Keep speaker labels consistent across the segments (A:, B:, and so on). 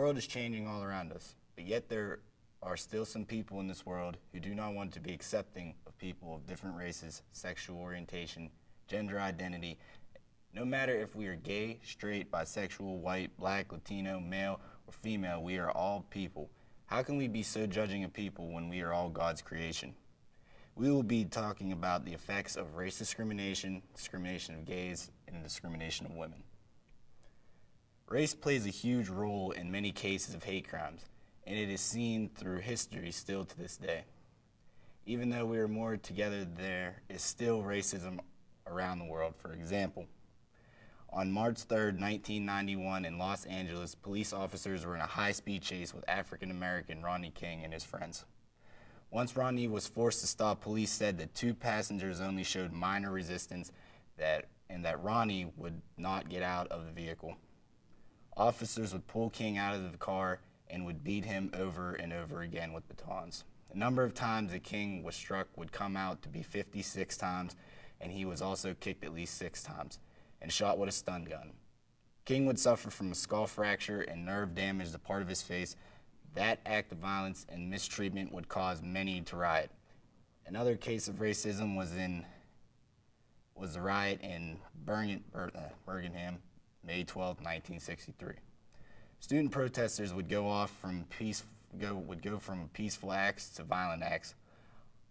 A: world is changing all around us, but yet there are still some people in this world who do not want to be accepting of people of different races, sexual orientation, gender identity. No matter if we are gay, straight, bisexual, white, black, Latino, male, or female, we are all people. How can we be so judging of people when we are all God's creation? We will be talking about the effects of race discrimination, discrimination of gays, and discrimination of women. Race plays a huge role in many cases of hate crimes, and it is seen through history still to this day. Even though we are more together, there is still racism around the world. For example, on March 3rd, 1991, in Los Angeles, police officers were in a high-speed chase with African-American Rodney King and his friends. Once Rodney was forced to stop, police said that 2 passengers only showed minor resistance and that Rodney would not get out of the vehicle. Officers would pull King out of the car and would beat him over and over again with batons. The number of times that King was struck would come out to be 56 times, and he was also kicked at least 6 times and shot with a stun gun. King would suffer from a skull fracture and nerve damage to part of his face. That act of violence and mistreatment would cause many to riot. Another case of racism was the riot in Birmingham, May 12, 1963. Student protesters would go from peaceful acts to violent acts.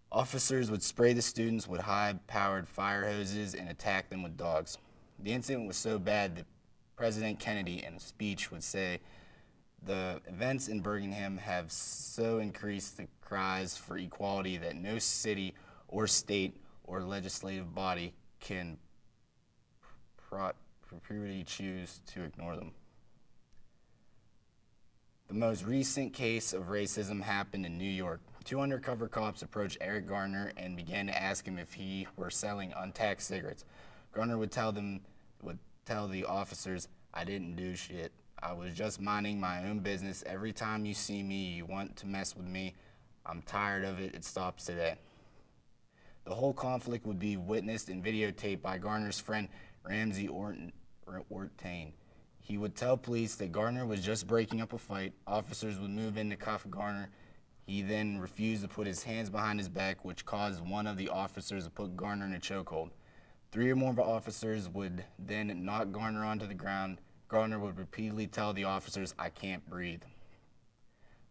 A: Officers would spray the students with high-powered fire hoses and attack them with dogs. The incident was so bad that President Kennedy, in a speech, would say, "The events in Birmingham have so increased the cries for equality that no city or state or legislative body can properly choose to ignore them." The most recent case of racism happened in New York. 2 undercover cops approached Eric Garner and began to ask him if he were selling untaxed cigarettes. Garner would tell the officers, "I didn't do shit. I was just minding my own business. Every time you see me, you want to mess with me. I'm tired of it. It stops today." The whole conflict would be witnessed and videotaped by Garner's friend Ramsey Ortain. He would tell police that Garner was just breaking up a fight. Officers would move in to cuff Garner. He then refused to put his hands behind his back, which caused one of the officers to put Garner in a chokehold. 3 or more officers would then knock Garner onto the ground. Garner would repeatedly tell the officers, "I can't breathe."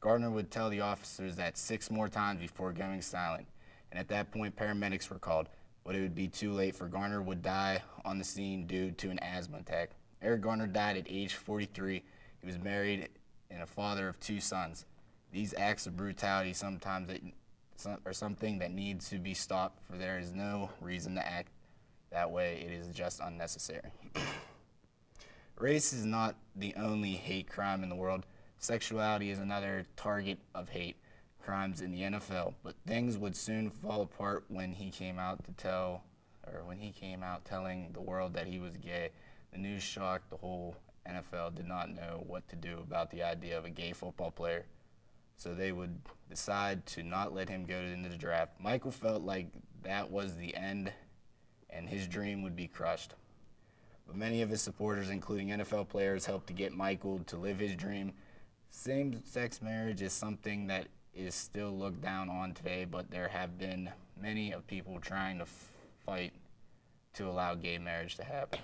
A: Garner would tell the officers that 6 more times before going silent, and at that point paramedics were called, but it would be too late, for Garner would die on the scene due to an asthma attack. Eric Garner died at age 43. He was married and a father of 2 sons. These acts of brutality are something that needs to be stopped, for there is no reason to act that way. It is just unnecessary. Race is not the only hate crime in the world. Sexuality is another target of hate crimes in the NFL, but things would soon fall apart when he came out telling the world that he was gay. The news shocked the whole NFL, did not know what to do about the idea of a gay football player, so they would decide to not let him go into the draft. Michael felt like that was the end and his dream would be crushed. But many of his supporters, including NFL players, helped to get Michael to live his dream. Same-sex marriage is something that is still looked down on today, but there have been many of people trying to fight to allow gay marriage to happen.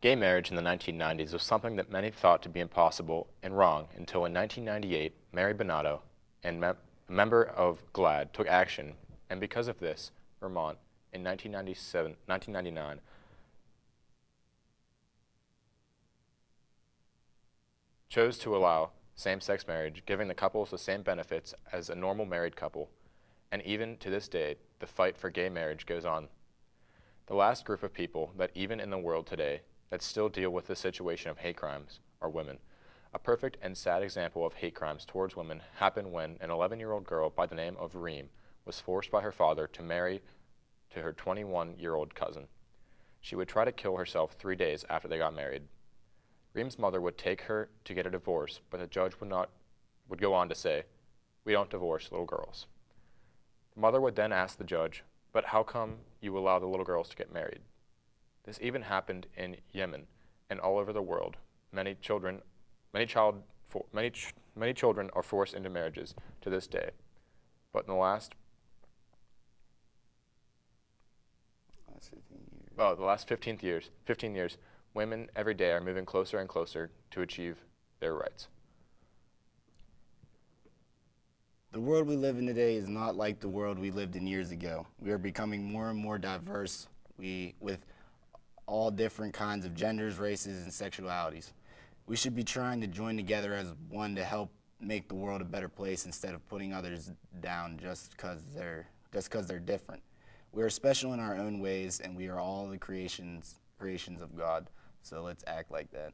B: Gay marriage in the 1990s was something that many thought to be impossible and wrong until in 1998, Mary Bonato, a member of GLAAD, took action, and because of this, Vermont, in 1999, chose to allow same-sex marriage, giving the couples the same benefits as a normal married couple, and even to this day, the fight for gay marriage goes on. The last group of people that even in the world today that still deal with the situation of hate crimes are women. A perfect and sad example of hate crimes towards women happened when an 11-year-old girl by the name of Reem was forced by her father to marry to her 21-year-old cousin. She would try to kill herself 3 days after they got married. Reem's mother would take her to get a divorce, but the judge would go on to say, "We don't divorce little girls." The mother would then ask the judge, "But how come you allow the little girls to get married?" This even happened in Yemen and all over the world. Many children Many children are forced into marriages to this day, but in the last 15 years, women every day are moving closer and closer to achieve their rights.
A: The world we live in today is not like the world we lived in years ago. We are becoming more and more diverse, with all different kinds of genders, races, and sexualities. We should be trying to join together as one to help make the world a better place instead of putting others down just because they're different. We are special in our own ways, and we are all the creations of God. So let's act like that.